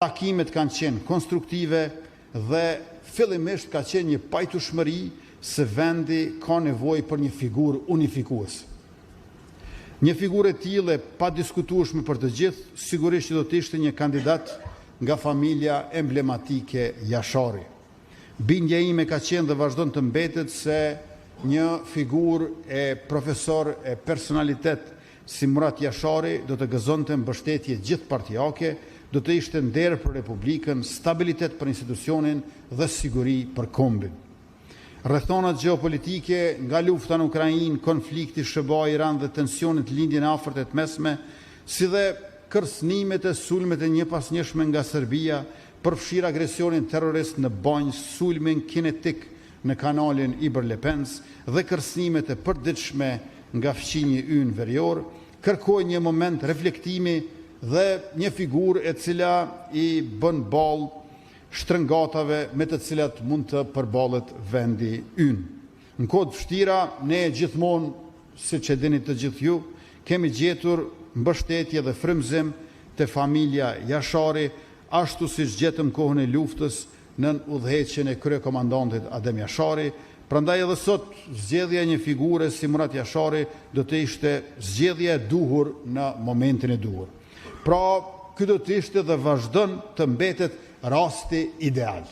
takimet kanë qenë konstruktive dhe fillimisht ka qenë një pajtueshmëri se vendi ka nevojë për një figurë unifikuese. Një figurë e tillë pa diskutueshme për të gjithë, sigurisht që do të ishte një kandidat nga familja emblematike Jashari. Bindja ime ka qenë dhe vazhdon të mbetet se një figurë e profesor e personalitet si Murat Jashari do të gëzonte mbështetje gjithpartijake, do të ishte nder për Republikën, stabilitet për institucionin dhe siguri për kombin. Rrethonat gjeopolitike nga lufta në Ukrainë, konflikti SBA-Iran dhe tensionit lindjen e afërt e të mesme, si dhe kërcënimet e sulmet e njëpasnjëshme nga Serbia, përfshir agresionin terrorist në Banjë, sulmin kinetik në kanalin Iber-Lepens dhe kërcënimet e përditshme nga fqinji ynë verior, kërkoj një moment reflektimi dhe një figurë e cila i bën ballë shtrëngatave me të cilat mund të përballet vendi ynë. Në kohë vështira, ne gjithmonë, siç e dini të gjithë ju, kemi gjetur mbështetje dhe frymëzim te familja Jashari, ashtu siç gjetëm kohën e luftës nën udhëheqjen e kryekomandantit Adem Jashari. Prandaj edhe sot zgjedhja e një figure si Murat Jashari do të ishte zgjedhja e duhur në momentin e duhur. Pra, ky do të ishte dhe vazhdon të mbetet rasti ideal.